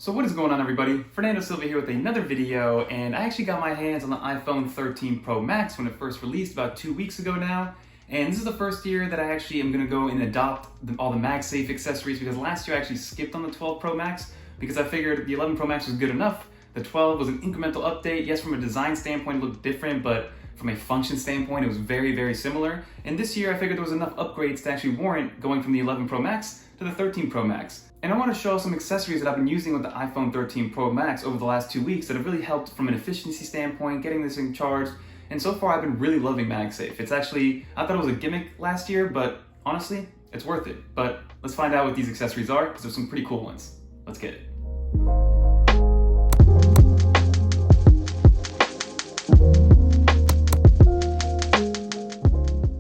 So what is going on, everybody? Fernando Silva here with another video, and I actually got my hands on the iPhone 13 Pro Max when it first released about 2 weeks ago now. And this is the first year that I actually am going to go and adopt all the MagSafe accessories, because last year I actually skipped on the 12 Pro Max because I figured the 11 Pro Max was good enough. The 12 was an incremental update. Yes, from a design standpoint it looked different, but from a function standpoint it was very, very similar. And this year I figured there was enough upgrades to actually warrant going from the 11 Pro Max to the 13 Pro Max. And I want to show some accessories that I've been using with the iPhone 13 Pro Max over the last 2 weeks that have really helped from an efficiency standpoint, getting this thing charged. And so far I've been really loving MagSafe. It's actually, I thought it was a gimmick last year, but honestly, it's worth it. But let's find out what these accessories are, because there's some pretty cool ones. Let's get it.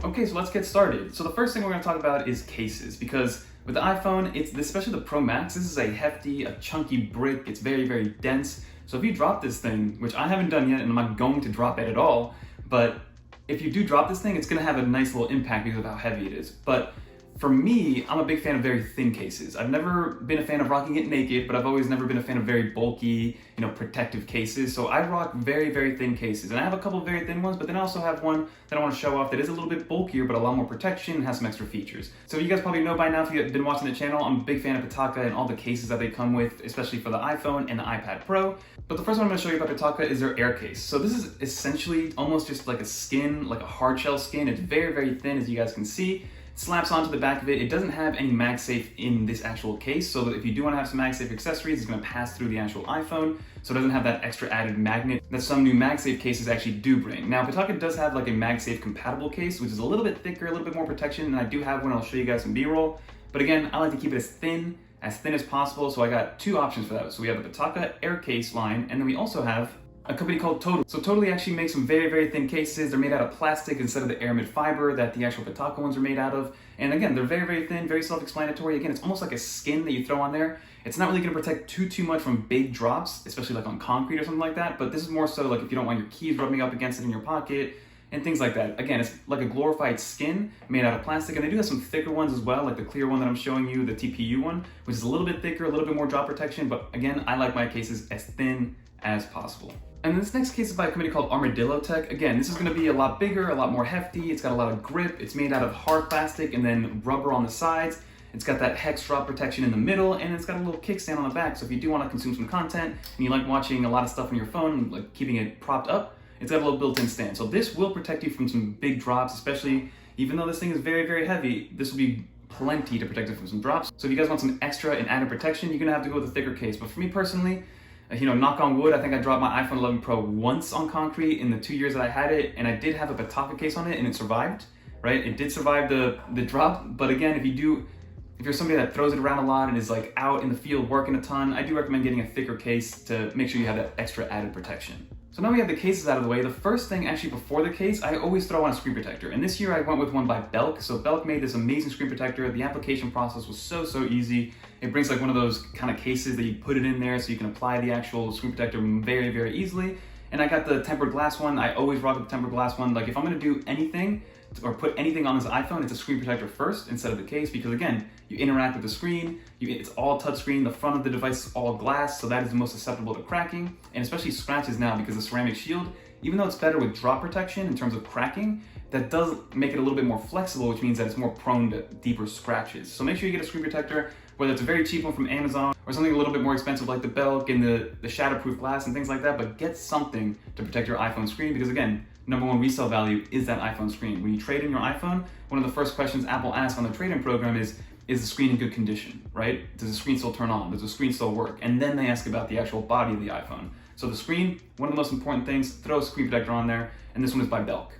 Okay, so let's get started. So the first thing we're going to talk about is cases, because with the iPhone, especially the Pro Max, this is a hefty, a chunky brick. It's very, very dense. So if you drop this thing, which I haven't done yet and I'm not going to drop it at all, but if you do drop this thing, it's going to have a nice little impact because of how heavy it is. But for me, I'm a big fan of very thin cases. I've never been a fan of rocking it naked, but I've always never been a fan of very bulky, protective cases. So I rock very, very thin cases. And I have a couple of very thin ones, but then I also have one that I want to show off that is a little bit bulkier, but a lot more protection and has some extra features. So you guys probably know by now, if you've been watching the channel, I'm a big fan of Pitaka and all the cases that they come with, especially for the iPhone and the iPad Pro. But the first one I'm going to show you about Pitaka is their air case. So this is essentially almost just like a skin, like a hard shell skin. It's very, very thin, as you guys can see. Slaps onto the back of it. It doesn't have any MagSafe in this actual case, so that if you do want to have some MagSafe accessories, it's going to pass through the actual iPhone, so it doesn't have that extra added magnet that some new MagSafe cases actually do bring. Now, Pitaka does have like a MagSafe compatible case, which is a little bit thicker, a little bit more protection, and I do have one. I'll show you guys some B-roll. But again, I like to keep it as thin as possible, so I got two options for that. So we have the Pitaka Air Case line, and then we also have a company called Totally. So Totally actually makes some very, very thin cases. They're made out of plastic instead of the aramid fiber that the actual Pitaka ones are made out of. And again, they're very, very thin, very self-explanatory. Again, it's almost like a skin that you throw on there. It's not really gonna protect too much from big drops, especially like on concrete or something like that. But this is more so like if you don't want your keys rubbing up against it in your pocket and things like that. Again, it's like a glorified skin made out of plastic. And they do have some thicker ones as well, like the clear one that I'm showing you, the TPU one, which is a little bit thicker, a little bit more drop protection. But again, I like my cases as thin as possible. And this next case is by a company called Armadillo Tech. Again, this is going to be a lot bigger, a lot more hefty. It's got a lot of grip. It's made out of hard plastic and then rubber on the sides. It's got that hex drop protection in the middle, and it's got a little kickstand on the back. So if you do want to consume some content and you like watching a lot of stuff on your phone, like keeping it propped up, it's got a little built-in stand. So this will protect you from some big drops, especially even though this thing is very, very heavy, this will be plenty to protect it from some drops. So if you guys want some extra and added protection, you're going to have to go with a thicker case. But for me personally, knock on wood, I think I dropped my iPhone 11 Pro once on concrete in the 2 years that I had it, and I did have a Pitaka case on it, and it survived, right? It did survive the drop, but again, if you're somebody that throws it around a lot and is like out in the field working a ton, I do recommend getting a thicker case to make sure you have that extra added protection. So now we have the cases out of the way. The first thing actually before the case, I always throw on a screen protector. And this year I went with one by Belk. So Belk made this amazing screen protector. The application process was so easy. It brings like one of those kind of cases that you put it in there so you can apply the actual screen protector very, very easily. And I got the tempered glass one. I always rock the tempered glass one. Like if I'm gonna do anything or put anything on this iPhone, it's a screen protector first instead of the case, because again, you interact with the screen, it's all touchscreen, the front of the device is all glass, so that is the most susceptible to cracking, and especially scratches now because the ceramic shield, even though it's better with drop protection in terms of cracking, that does make it a little bit more flexible, which means that it's more prone to deeper scratches. So make sure you get a screen protector, whether it's a very cheap one from Amazon or something a little bit more expensive like the Belk and the shatterproof glass and things like that, but get something to protect your iPhone screen, because again, #1 resale value is that iPhone screen. When you trade in your iPhone, one of the first questions Apple asks on the trade-in program is the screen in good condition, right? Does the screen still turn on? Does the screen still work? And then they ask about the actual body of the iPhone. So the screen, one of the most important things, throw a screen protector on there, and this one is by Belk.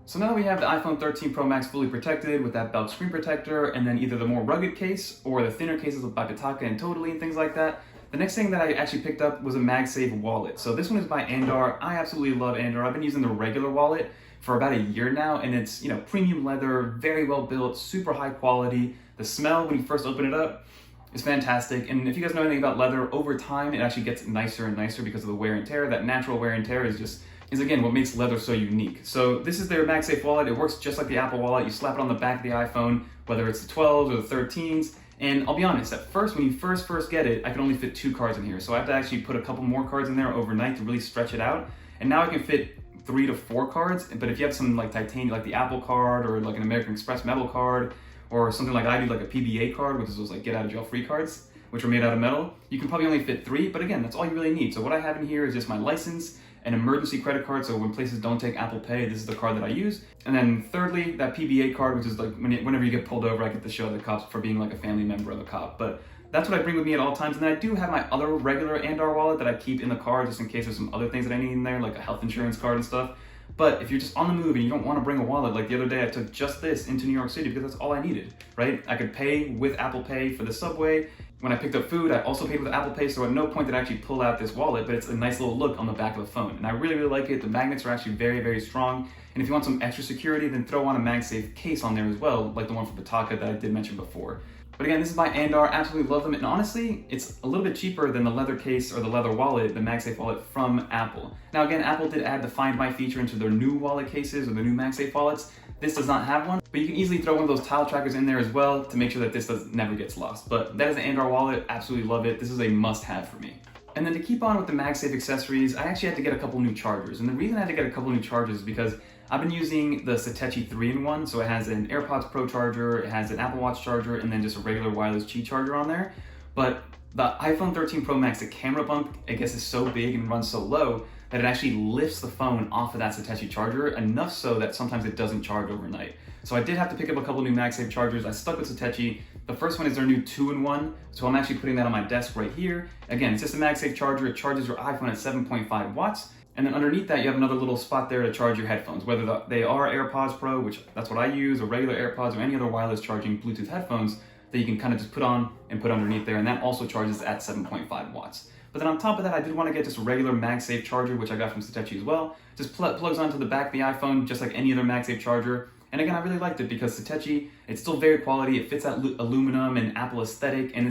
So now that we have the iPhone 13 Pro Max fully protected with that Belk screen protector, and then either the more rugged case or the thinner cases by Pitaka and Totally and things like that, the next thing that I actually picked up was a MagSafe Wallet. So this one is by Andar. I absolutely love Andar. I've been using the regular wallet for about a year now, and it's premium leather, very well built, super high quality. The smell when you first open it up is fantastic. And if you guys know anything about leather, over time it actually gets nicer and nicer because of the wear and tear. That natural wear and tear is again what makes leather so unique. So this is their MagSafe Wallet. It works just like the Apple Wallet. You slap it on the back of the iPhone, whether it's the 12s or the 13s, And I'll be honest, at first, when you first get it, I can only fit 2 cards in here. So I have to actually put a couple more cards in there overnight to really stretch it out. And now I can fit 3 to 4 cards. But if you have some like titanium, like the Apple card or like an American Express metal card, or something like I do, like a PBA card, which is those like get out of jail free cards, which are made out of metal, you can probably only fit 3. But again, that's all you really need. So what I have in here is just my license, an emergency credit card, so when places don't take Apple Pay, this is the card that I use. And then thirdly, that PBA card, which is like whenever you get pulled over, I get to show the cops for being like a family member of a cop. But that's what I bring with me at all times. And then I do have my other regular Andar wallet that I keep in the car just in case there's some other things that I need in there, like a health insurance card and stuff. But if you're just on the move and you don't want to bring a wallet, like the other day I took just this into New York City because that's all I needed, right? I could pay with Apple Pay for the subway. When I picked up food, I also paid with Apple Pay, so at no point did I actually pull out this wallet, but it's a nice little look on the back of the phone. And I really, really like it. The magnets are actually very, very strong. And if you want some extra security, then throw on a MagSafe case on there as well, like the one from Bataka that I did mention before. But again, this is by Andar, absolutely love them. And honestly, it's a little bit cheaper than the leather case or the leather wallet, the MagSafe wallet from Apple. Now again, Apple did add the Find My feature into their new wallet cases or the new MagSafe wallets. This does not have one, but you can easily throw one of those tile trackers in there as well to make sure that this never gets lost. But that is the Andar wallet, absolutely love it. This is a must-have for me. And then to keep on with the MagSafe accessories, I actually had to get a couple new chargers. And the reason I had to get a couple new chargers is because I've been using the Satechi 3-in-1, so it has an AirPods Pro charger, it has an Apple Watch charger, and then just a regular wireless Qi charger on there. But the iPhone 13 Pro Max, the camera bump, I guess, is so big and runs so low that it actually lifts the phone off of that Satechi charger, enough so that sometimes it doesn't charge overnight. So I did have to pick up a couple new MagSafe chargers. I stuck with Satechi. The first one is their new 2-in-1, so I'm actually putting that on my desk right here. Again, it's just a MagSafe charger. It charges your iPhone at 7.5 watts. And then underneath that, you have another little spot there to charge your headphones, whether they are AirPods Pro, which that's what I use, or regular AirPods, or any other wireless charging Bluetooth headphones that you can kind of just put on and put underneath there, and that also charges at 7.5 watts. But then on top of that, I did want to get just a regular MagSafe charger, which I got from Satechi as well. Just plugs onto the back of the iPhone, just like any other MagSafe charger. And again, I really liked it because Satechi, it's still very quality. It fits that aluminum and Apple aesthetic, and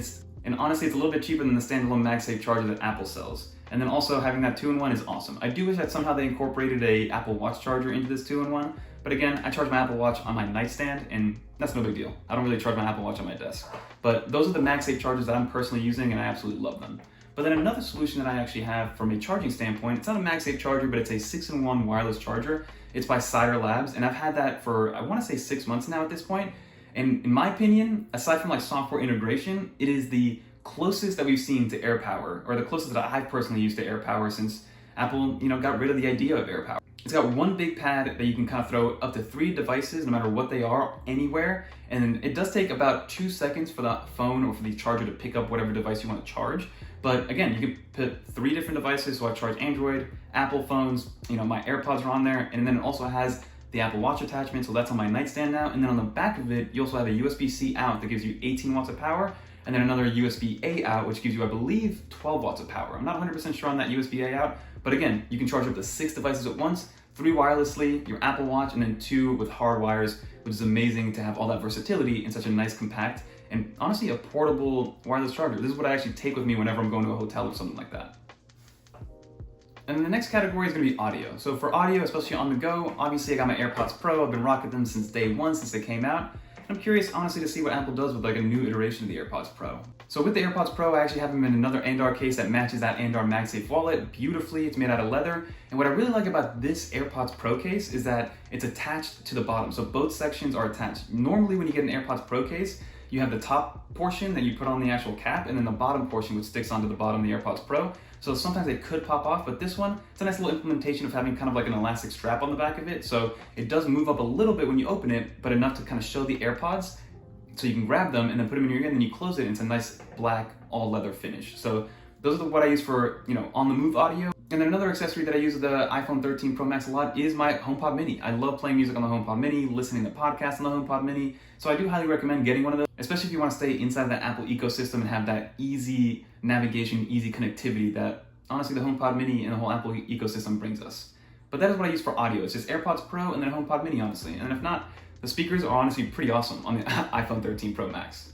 honestly, it's a little bit cheaper than the standalone MagSafe charger that Apple sells. And then also having that 2-in-1 is awesome. I do wish that somehow they incorporated a Apple Watch charger into this 2-in-1, but again, I charge my Apple Watch on my nightstand, and that's no big deal. I don't really charge my Apple Watch on my desk. But those are the MagSafe chargers that I'm personally using, and I absolutely love them. But then another solution that I actually have from a charging standpoint, it's not a MagSafe charger, but it's a 6-in-1 wireless charger. It's by Cider Labs, and I've had that for, I want to say 6 months now at this point. And in my opinion, aside from like software integration, it is the closest that we've seen to AirPower, or the closest that I've personally used to AirPower since Apple, got rid of the idea of AirPower. It's got one big pad that you can kind of throw up to 3 devices, no matter what they are, anywhere. And it does take about 2 seconds for the phone or for the charger to pick up whatever device you want to charge. But again, you can put 3 different devices. So I charge Android, Apple phones, my AirPods are on there. And then it also has the Apple Watch attachment. So that's on my nightstand now. And then on the back of it, you also have a USB-C out that gives you 18 watts of power. And then another USB-A out, which gives you, I believe, 12 watts of power. I'm not 100% sure on that USB-A out, but again, you can charge up to 6 devices at once, 3 wirelessly, your Apple Watch, and then 2 with hard wires, which is amazing to have all that versatility in such a nice, compact, and honestly, a portable wireless charger. This is what I actually take with me whenever I'm going to a hotel or something like that. And then the next category is going to be audio. So for audio, especially on the go, obviously I got my AirPods Pro. I've been rocking them since day 1, since they came out. I'm curious, honestly, to see what Apple does with like a new iteration of the AirPods Pro. So with the AirPods Pro, I actually have them in another Andar case that matches that Andar MagSafe wallet beautifully. It's made out of leather. And what I really like about this AirPods Pro case is that it's attached to the bottom. So both sections are attached. Normally when you get an AirPods Pro case, you have the top portion that you put on the actual cap, and then the bottom portion which sticks onto the bottom of the AirPods Pro. So sometimes they could pop off, but this one, it's a nice little implementation of having kind of like an elastic strap on the back of it. So it does move up a little bit when you open it, but enough to kind of show the AirPods. So you can grab them and then put them in your ear, and then you close it, and it's a nice black all leather finish. So those are what I use for, on the move audio. And then another accessory that I use with the iPhone 13 Pro Max a lot is my HomePod Mini. I love playing music on the HomePod Mini, listening to podcasts on the HomePod Mini. So I do highly recommend getting one of those, especially if you want to stay inside that Apple ecosystem and have that easy navigation, easy connectivity that honestly the HomePod Mini and the whole Apple ecosystem brings us. But that is what I use for audio. It's just AirPods Pro and then HomePod Mini, honestly. And if not, the speakers are honestly pretty awesome on the iPhone 13 Pro Max.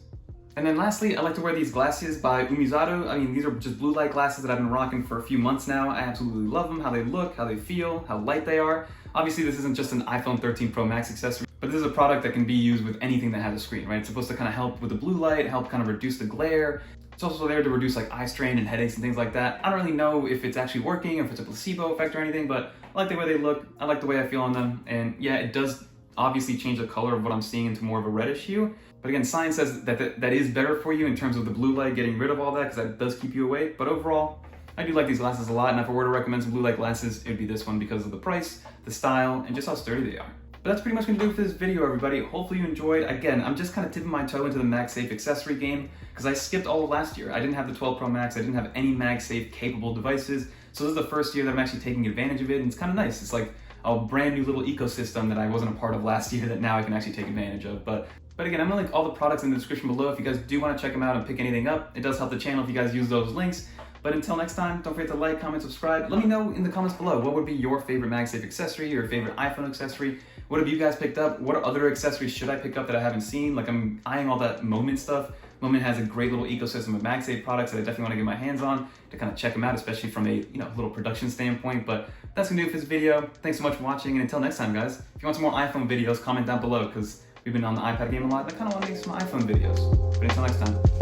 And then lastly, I like to wear these glasses by Umizaru. I mean, these are just blue light glasses that I've been rocking for a few months now. I absolutely love them, how they look, how they feel, how light they are. Obviously, this isn't just an iPhone 13 Pro Max accessory, but this is a product that can be used with anything that has a screen, right? It's supposed to kind of help with the blue light, help kind of reduce the glare. It's also there to reduce like eye strain and headaches and things like that. I don't really know if it's actually working, or if it's a placebo effect or anything, but I like the way they look. I like the way I feel on them. And yeah, it does obviously change the color of what I'm seeing into more of a reddish hue. But again, science says that is better for you in terms of the blue light, getting rid of all that, because that does keep you awake. But overall, I do like these glasses a lot, and if I were to recommend some blue light glasses, it would be this one because of the price, the style, and just how sturdy they are. But that's pretty much going to do it for this video, everybody. Hopefully you enjoyed. Again, I'm just kind of tipping my toe into the MagSafe accessory game because I skipped all of last year. I didn't have the 12 Pro Max. I didn't have any MagSafe capable devices. So this is the first year that I'm actually taking advantage of it, and it's kind of nice. It's like a brand new little ecosystem that I wasn't a part of last year that now I can actually take advantage of. But again, I'm gonna link all the products in the description below if you guys do want to check them out and pick anything up. It does help the channel if you guys use those links. But until next time, don't forget to like, comment, subscribe. Let me know in the comments below what would be your favorite MagSafe accessory, your favorite iPhone accessory. What have you guys picked up? What other accessories should I pick up that I haven't seen? Like, I'm eyeing all that Moment stuff. Moment has a great little ecosystem of MagSafe products that I definitely want to get my hands on to kind of check them out, especially from a little production standpoint. But that's gonna do it for this video. Thanks so much for watching, and until next time, guys. If you want some more iPhone videos, comment down below because we've been on the iPad game a lot, and I kind of want to make some iPhone videos. But until next time.